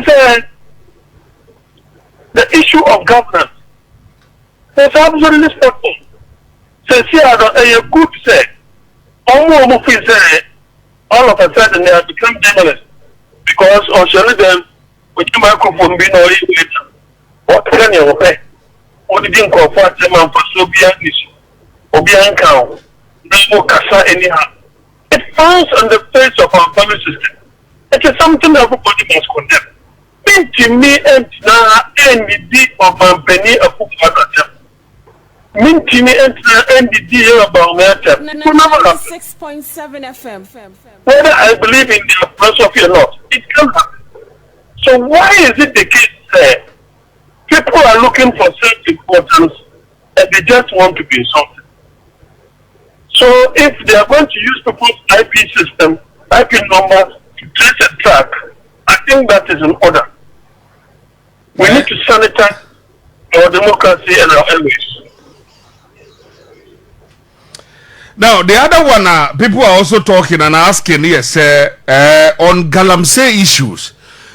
said, the issue of governance is absolutely spot on. So, see, I could say, almost all of a sudden they have become journalists because on them with the microphone being already later. What can you pay? What did you call for them for Sobian issue? Obian cow, no Kasa anyhow. It falls on the face of our family system. It is something that everybody must condemn. To me, and now, any deed of my penny of Okatakyie. Minty me and the deal about matter. 6.7 FM. Whether I believe in the philosophy or not, it can happen. So why is it the case that people are looking for self-importance and they just want to be insulted? So if they are going to use people's IP system, IP number to trace a track, I think that is in order. We need to sanitize our democracy and our enemies. Now, the other one, people are also talking and asking, yes, on Galamsey issues.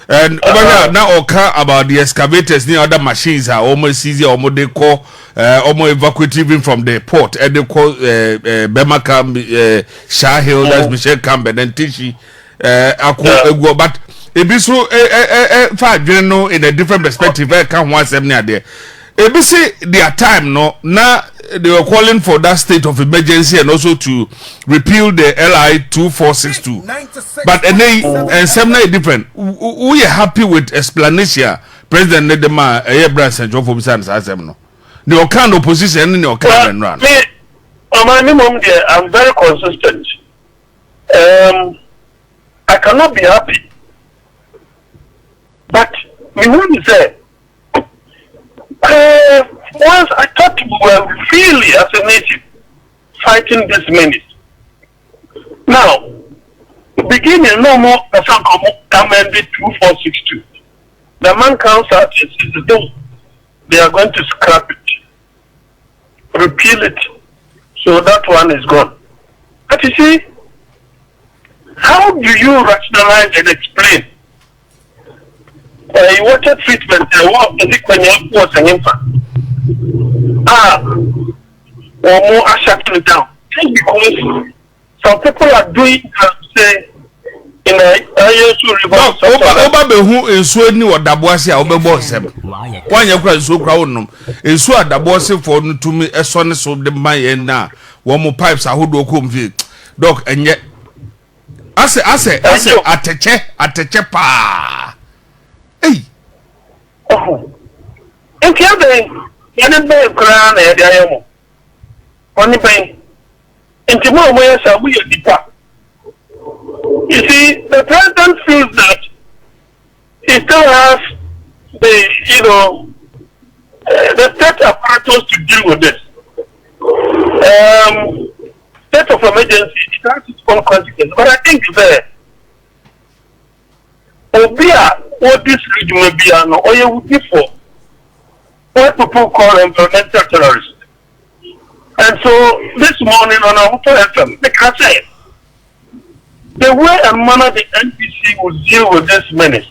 And now, about the excavators, the other machines are almost easy, almost they call, almost evacuating from the port. And they call Bemakam, Shahil, that's Michelle Campbell, and Tishi, but it be so, you know, in a different perspective, I can't want them near there. It be say their time, no, now. They were calling for that state of emergency and also to repeal the LI 2462. But and some are different. We are happy with explanation. President Nedema, Abraham and John Fobisan as them. No, the kind opposition in your kind run. I'm very consistent. I cannot be happy. But we want to say. Once I thought we were really, as a nation, fighting this menace. Now, beginning no more amended 2462. The man comes out and says, no, they are going to scrap it, repeal it. So that one is gone. But you see, how do you rationalize and explain water treatment and what is it when you was an infant? Or more are shutting it down. Because some people are doing, say, in a river. Oba who is so new or Dabosi, Oba Bossem. Why you cry so crown? Is so at Dabosi for to me a son of the my now. One more pipes are who do come feed. Dog, and yet, I say, at a check, pa. Hey. Oh. And the other Yanan Bay Crown and Diamo. Only Bay. And tomorrow, where shall we depart? You see, the president feels that he still has the, the state apparatus to deal with this. State of emergency, it has its own consequences. But I think there, what this region will be, or you would be for. What people call environmental terrorists. And so this morning on our FM, they can say the way and manner the NPC will deal with this menace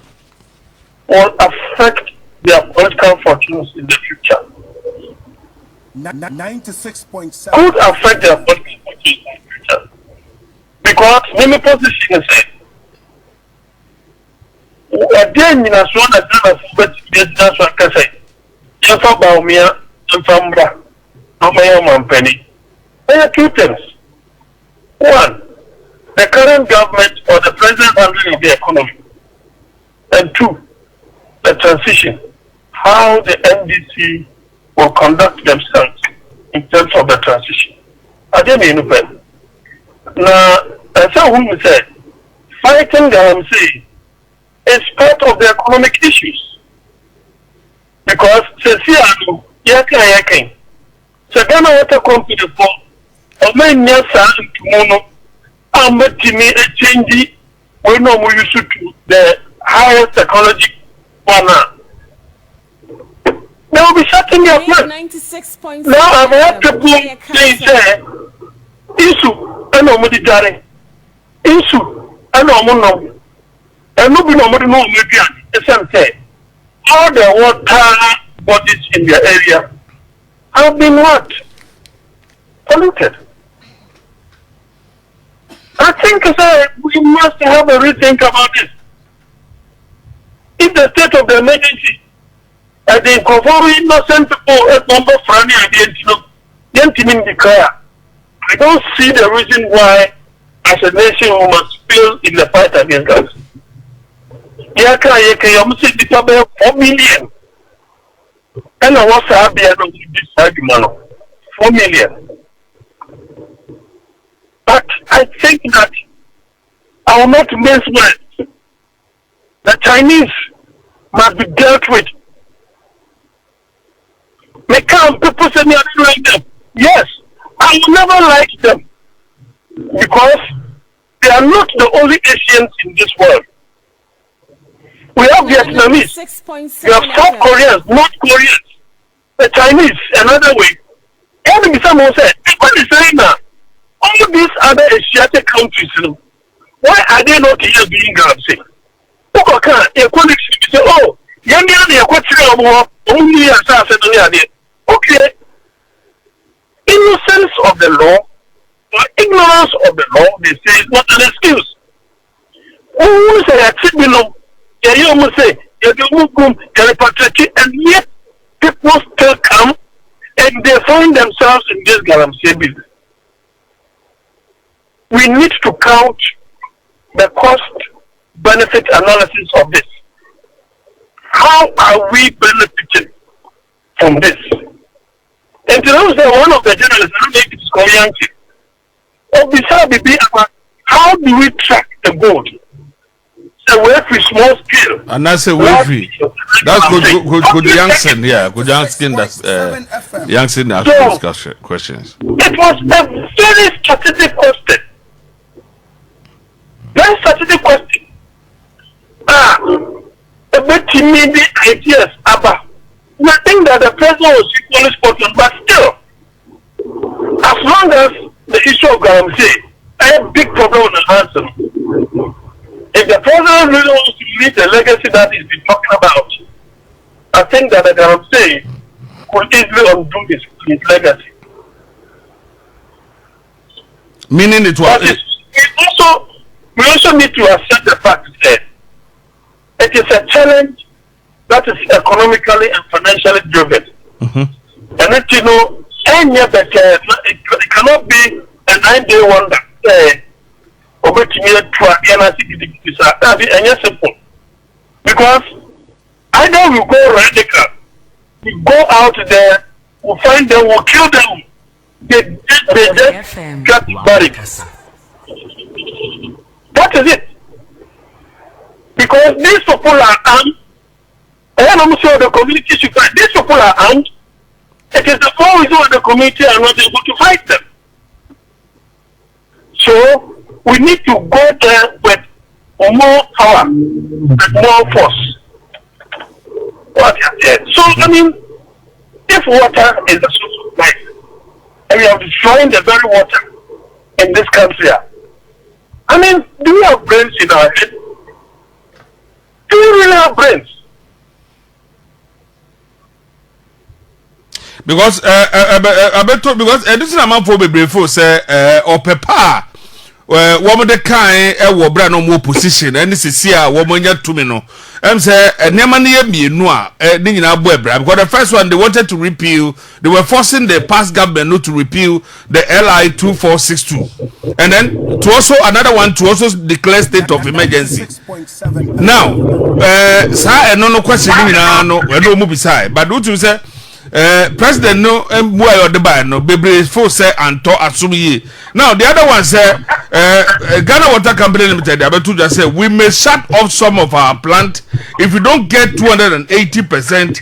will affect their political fortunes in the future. 96.7 could affect their political fortunes in the future. Because many positions say again in a swan that can say Jefa Baumia and Fambra, no my penny. There are two things. One, the current government or the present handling of the economy. And two, the transition. How the NDC will conduct themselves in terms of the transition. I didn't know better. Now, as I said, fighting Galamsey is part of the economic issues. Because Ceciano, Yakin, Sagana Water Company for a man Yasa and Kimono, I'm making me a change when no more used to the highest technology one. They will be shutting their plant. Now I've had people say, issue, I know what it issue, I know, and nobody know maybe. say, all the water bodies in the area have been what? Polluted. I think we must have a rethink about this. If the state of the emergency, the incorporated innocent people at number Franny and declare, I don't see the reason why, as a nation, we must fail in the fight against drugs. You must say 4 million. And I was happy on this argument. 4 million. But I think that I will not miss words. The Chinese must be dealt with. People say me I don't like them. Yes, I will never like them because they are not the only Asians in this world. We have Vietnamese, we have South Koreans, North Koreans, the Chinese, another way. Even someone said, what is saying now? All these other Asiatic countries, why are they not here being Galamsey? Oh, okay. Innocence of the law or ignorance of the law, they say, is not an excuse. Who say, you say, and yet people still come and they find themselves in this Galamsey business. We need to count the cost-benefit analysis of this. How are we benefiting from this? And to know that one of the journalists, I don't think it's Korean, how do we track the gold? So we have a small scale. And that's a way. That's good Youngson, yeah. Good Youngson, that's Youngson asking questions. It was a very strategic question. Very strategic question. A bit timid ideas about. I think that the president was equally spot on, but still, as long as the issue of Galamsey, I have a big problem with the answer. If the president really wants to leave the legacy that he's been talking about, I think that the Galamsey could easily undo his legacy. Meaning it was. We also need to accept the fact that it is a challenge that is economically and financially driven. And it cannot be a 9-day wonder. Simple. Because either we go radical, we go out there, we find them, we kill them, they just get buried. That is it. Because these people are armed. And I'm sure the community should fight. These people are armed. It is the only reason why the community are not able to fight them. So we need to go there with more power and more force. So I mean, if water is the source of life, and we are destroying the very water in this country, I mean, do we have brains in our head? Do we really have brains? Because because this is a man for before say or pepper woman the kind wo bra no more position and this is here woman ya to me no say nema na mienu a ni nyina bo ebra because the first one they wanted to repeal, they were forcing the past government not to repeal the LI 2462 and then to also another one to also declare state of emergency. Now sa no question ni nyina no we no mu beside but what you say president no boy or the buy no bebre for say anto asumi. Now the other one say Ghana Water Company Limited abetu just say we may shut off some of our plant if we don't get 280%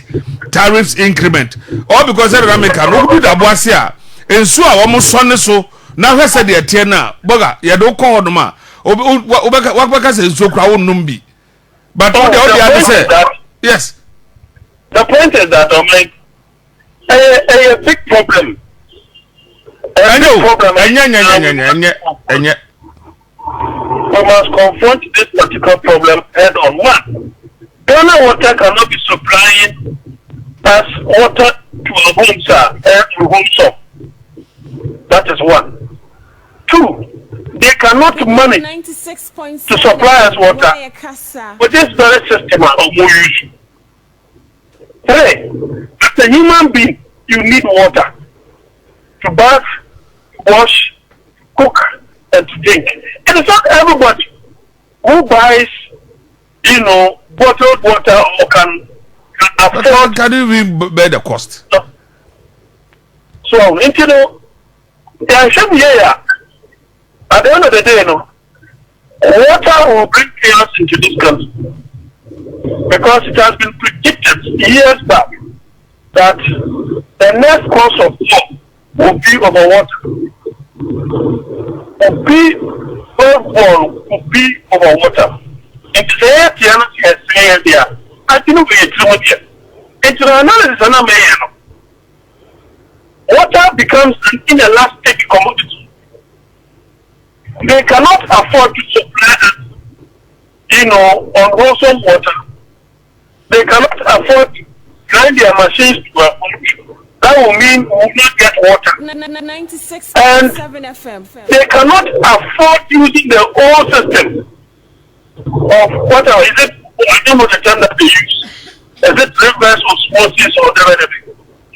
tariffs increment or because America no do da boase a ensu a wo mo sonne so na hwese de tie na boga ye do ko hodoma obeka say ensu kra wonnum bi but all the other say yes. The point is that a big problem. We must confront this particular problem head on. One, Ghana Water cannot be supplying us water to our homes or to homes. That is one. Two, they cannot manage to supply us water with this very system of use. Three, as a human being, you need water to bath, wash, cook, and to drink. It is not everybody who buys, bottled water or can afford. Can you even bear the cost? So, there should be at the end of the day, water will bring chaos into this country because it has been predicted years back that the next cause of war will be over water. Will be over water. And today, the I think we are true. It's an analysis and water becomes an inelastic commodity. They cannot afford to supply us, unwholesome water. They cannot afford to grind their machines to a function. That will mean we will not get water. 96.7 FM. They cannot afford using the old system of water. Is it, I don't know the term that they use. Is it rivers or osmosis or whatever?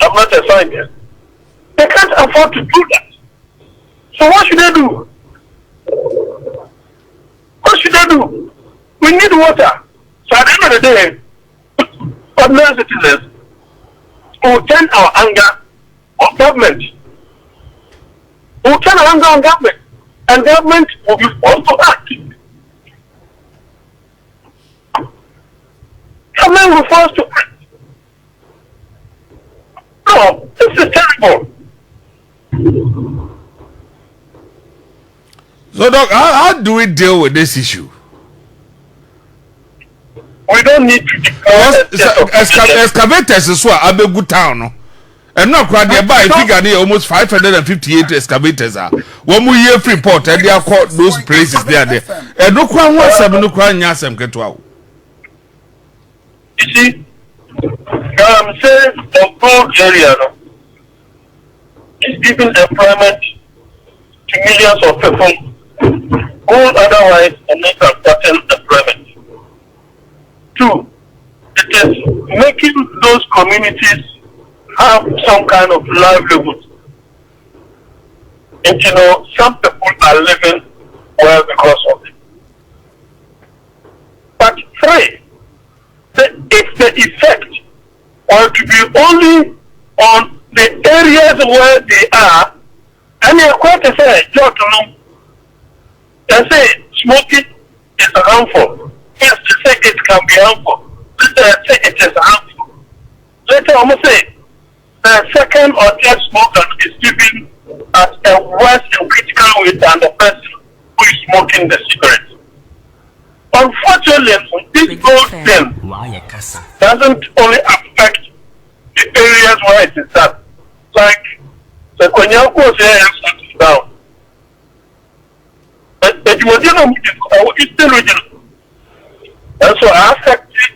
I'm not a scientist. They can't afford to do that. So what should they do? What should they do? We need water. So at the end of the day, ordinary citizens will turn our anger on government. Will turn our anger on government. And government will be forced to act. Government will be forced to act. No, this is terrible. So, Doc, how do we deal with this issue? We don't need to declare excavators is what a good town. And not quite nearby figure almost 558 excavators are. One more year free port and they are called those places there. And no one was some no crying yasam get wow. You see, Galamsey of gold area is giving employment to millions of people who otherwise are not gotten employment. Two, it is making those communities have some kind of livelihood. And some people are living well because of it. But three, if the effect were to be only on the areas where they are, and they are quite to say, they say smoking is harmful. Yes, they say it can be harmful. Later, say it is harmful. Later, I'm going to say the second or third smoker is living at a worse and critical way than the person who is smoking the cigarette. Unfortunately, this whole thing doesn't only affect the areas where it is at. Like the Konyanko says down. But you are still regional. And so I affected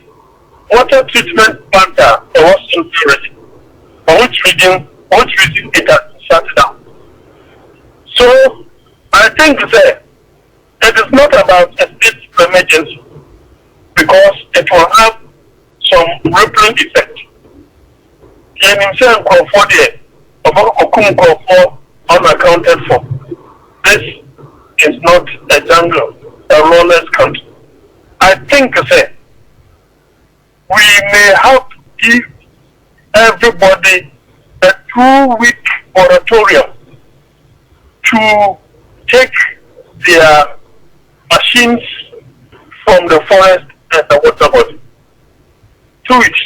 water treatment plant was in region. For which reason it has shut down. So I think that it is not about a state emergency because it will have some rippling effect. And himself for there, about unaccounted for. This is not a jungle, a lawless country. I think that we may have to give everybody a 2-week moratorium to take their machines from the forest and the water body. 2 weeks.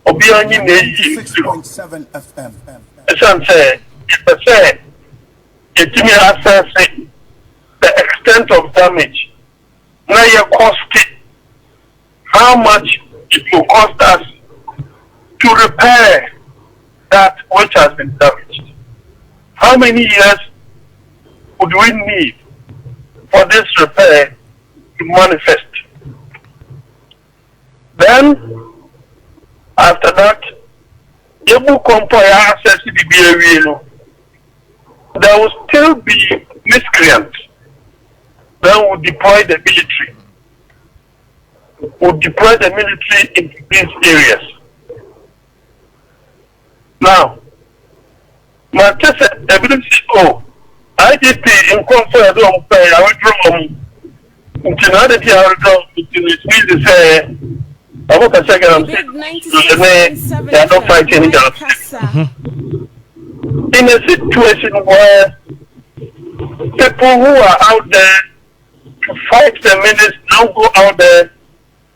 6.7 FM. It may assess the extent of damage. Now you cost it. How much it will cost us to repair that which has been damaged? How many years would we need for this repair to manifest? Then, after that, you compare access to the behavior. There will still be miscreants. Then we'll deploy the military. We'll deploy the military into these areas. Now, my test evidence is, IDP in conference of I withdraw until I withdraw it means to say, I want to say, they are not fighting each other. In a situation where people who are out there to fight the menace now go out there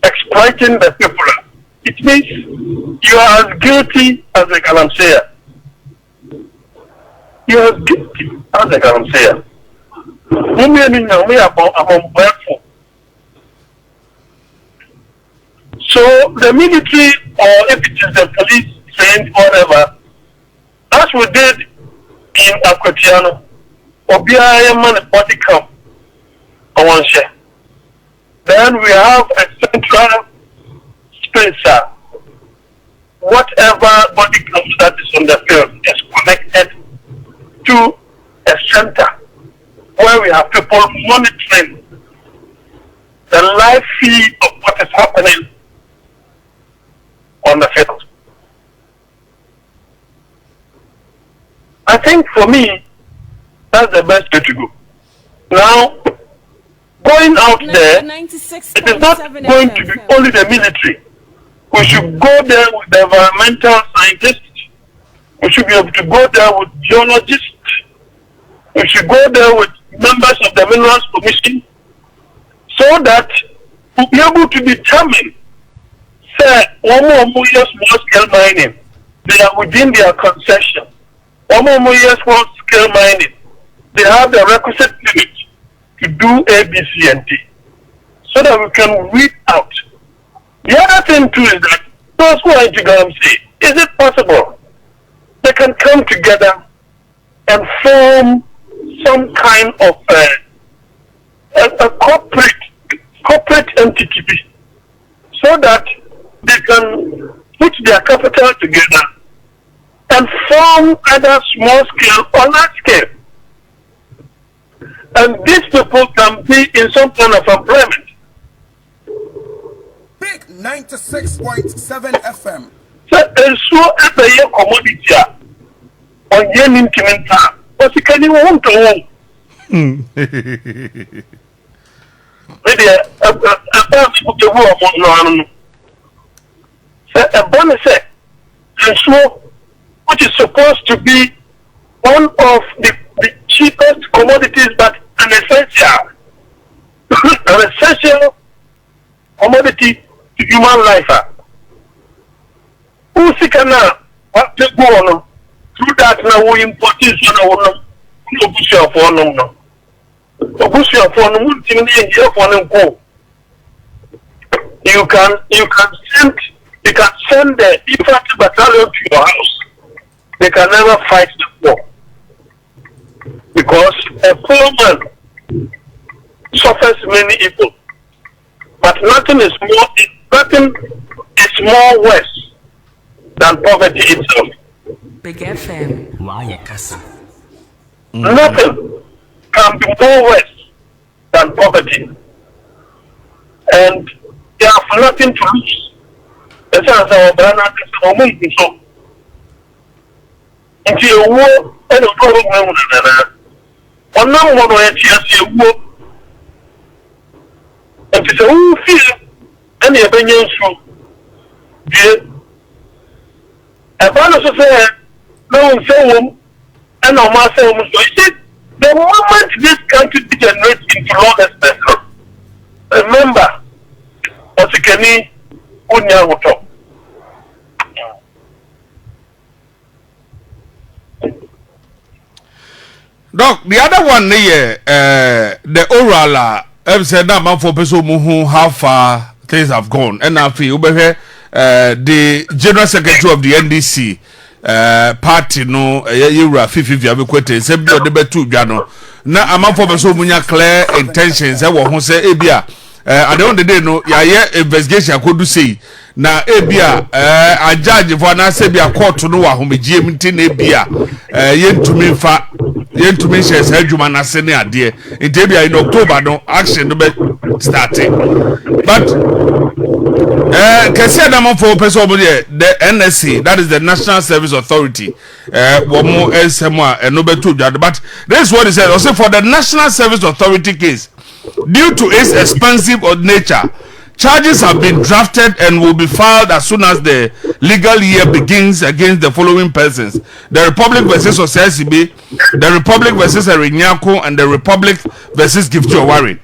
exploiting the people, it means you are as guilty as the Galamsey. You are guilty as the Galamsey. So the military, or if it is the police, trained, whatever, as we did in Okatakyie, Obiara man body camp on one share. Then we have a central space. Whatever body camp that is on the field is connected to a center where we have people monitoring the live feed of what is happening on the field. I think for me, that's the best way to go. Now, going out there, it is not going to be only the military. We should go there with the environmental scientists. We should be able to go there with geologists. We should go there with members of the Minerals Commission so that we'll be able to determine, say, one more year small scale mining, they are within their concession. One more year small scale mining, they have the requisite limit to do A, B, C, and D, so that we can weed out. The other thing too is that those who are into Galamsey, is it possible they can come together and form some kind of a corporate entity, so that they can put their capital together and form either small scale or large scale. And these people can be in some kind of employment. Big 96.7 FM. So, so at a commodity on yen incremental, but you can even want to own. Maybe a bonus, and so which is supposed to be one of the cheapest commodities, but an essential commodity to human life. Who see now what to go on through that now we importation of no bush of one no. The bush of one would here for them go. You can send the infantry battalion to your house. They can never fight the war. Because a poor man suffers many evil. But nothing is more worse than poverty itself. Big FM. Why casa? Nothing can be more worse than poverty. And they have nothing to lose. As our brother is so. Until you war and a problem on no one will see a war. And it's a whole fear and the opinions from a bonus of no one say and no master. So he said, the moment this country degenerates into lawlessness, remember, what you can eat, Unya. Doc, the other one the oral said that man for person who how far things have gone. And I feel the General Secretary of the NDC party no you are 50 abekwete sebio de betu dwa no na amanfo beso munya clear intentions e wo ho se ebia at the end of the day no ya investigation could do say na ebia a judge for na say bia court no wa homegye mti na ebia yentumi share say adwuma na se ne ade nti ebia in October no action no be starting but kese na mo for person obo the NSC, that is the National Service Authority, womo esemo a no beto dwade. But this is what he said. Also for the National Service Authority case, due to its expensive nature, charges have been drafted and will be filed as soon as the legal year begins against the following persons: the Republic versus Osesibe, the Republic versus Erinyako, and the Republic versus Gifty Warren.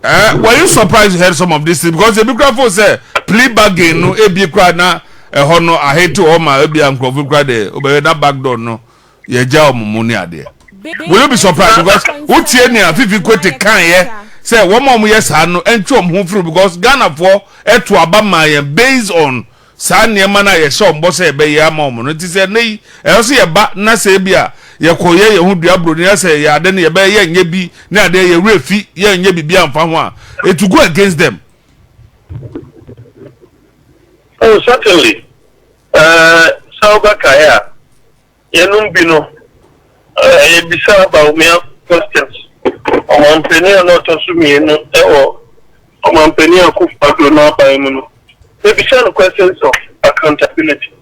Were you surprised to hear some of these things? Because the microphone say plea bargain no ebi kra na hono I hate to all my ebi ankrofu kra de obey that back door no ye ja omumuni ade. Will you be surprised because utie ni afifi kwete kan ye say one mom yes no entwe omhu fru because Ghana for eto abama ye based on sa niema na ye show mbo say be ye amom no ti say nei e so ye ba na say bia ye koye ye hu dua bro ni say ye ade ne ye be ye nya bi na ade ye refi ye nya bibia amfa ho a it to go against them. Oh, certainly. Sauba Kaya, Yenumbino, Bisa about me questions. On Penny not assuming or on Penny or Kufa not by Muno. There be some questions of accountability.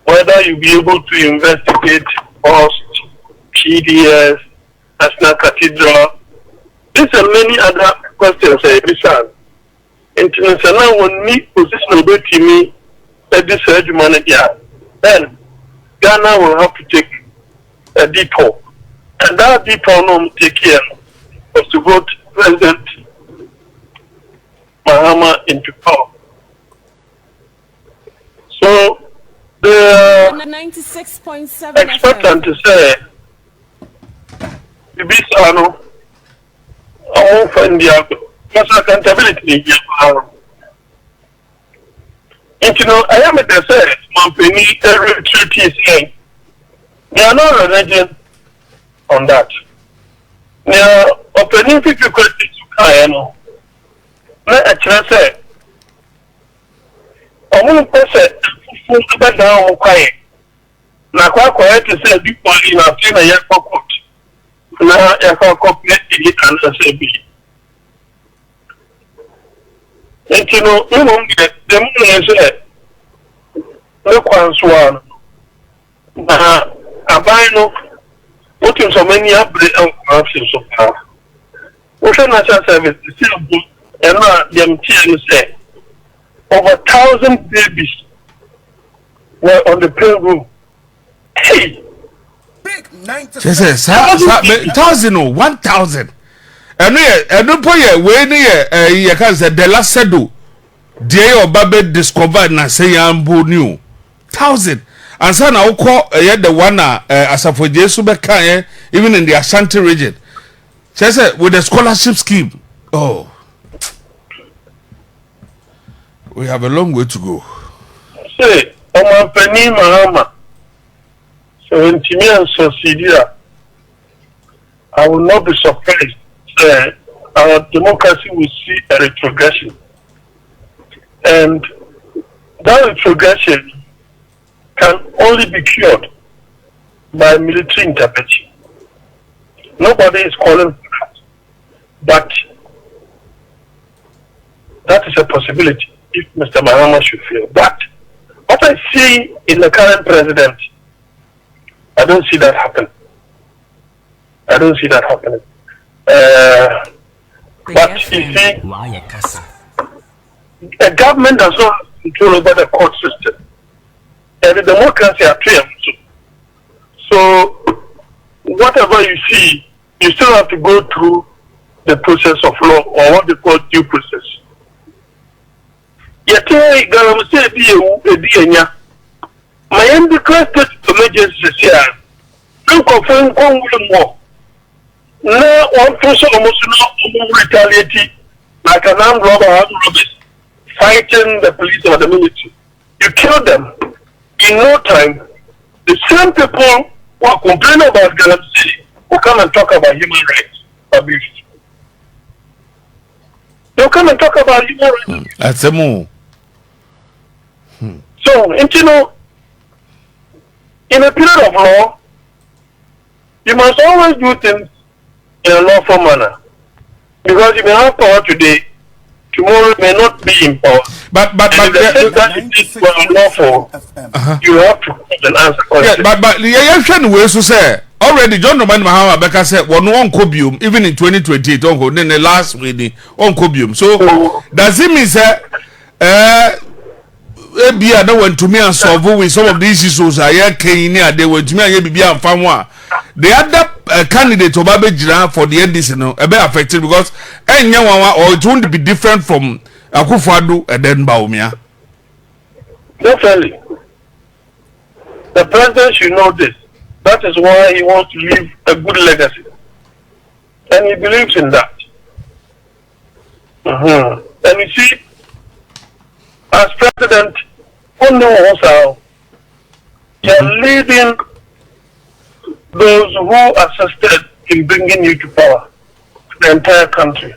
Whether you be able to investigate post, PDS, National Cathedral. These and many other questions are international one need position of me at this humanity. Then Ghana will have to take a detour. And that detour no take care was to vote President Mahama into power. So the 96.7 expectant to say the Bisano I won't find the accountability. And you know, I am at the say, Montpellier, every treaty is saying, they are not religion on that. Now, opening 50 questions to Kayano, let a chance say, a woman person, full about down quiet. Now, quite quiet to say, big body in a thing a year for court. Now, I can complete it and say, be. And you know, you won't get the moon say, look once one. A bino, putting so many upgrade and corruption so far. Ocean National Service is still good, and now them tears say, over 1,000 babies were on the payroll. Hey! Big 90. She says, 1,000 or 1,000. And no point when you can say the last sedo, dear or baby discovered na say ambu new 1,000. And so now call the one as a for Jesus even in the Ashanti region. She said with the scholarship scheme. Oh, we have a long way to go. Say, Oma Penny Mahama. So in Timmy and Sosidia, I will not be surprised. Our democracy will see a retrogression, and that retrogression can only be cured by military intervention. Nobody is calling for that, but that is a possibility if Mr. Mahama should fail. But what I see in the current president, I don't see that happen. I don't see that happening. But you see, a government does not have control over the court system. And the democracy are trained. So, whatever you see, you still have to go through the process of law, or what they call due process. Yet, Galamsey be my end requested emergency here. Don't confirm more. No one person almost not retaliate like an armed robbers fighting the police or the military. You kill them. In no time, the same people who are complaining about Galamsey will come and talk about human rights abuse. They'll come and talk about human rights. That's a move. So, you know, in a period of law, you must always do things in a lawful manner. Because you may have power today, tomorrow may not be in power. But that it is unlawful, you have to answer questions. Yeah, but the way to say already John Roman Mahama Becca said one cobium even in 2028 on the last week on cobium. So does it mean that be I don't want to me and solve with some of these issues I Kenya they went to me and be and found one. The other candidate Obabejira for the NDC no a bit affected because any one or it won't be different from Akufo-Addo and then Bawumia. Definitely. The president should know this. That is why he wants to leave a good legacy. And he believes in that. And you see, as president, only also, you are leading those who assisted in bringing you to power, the entire country.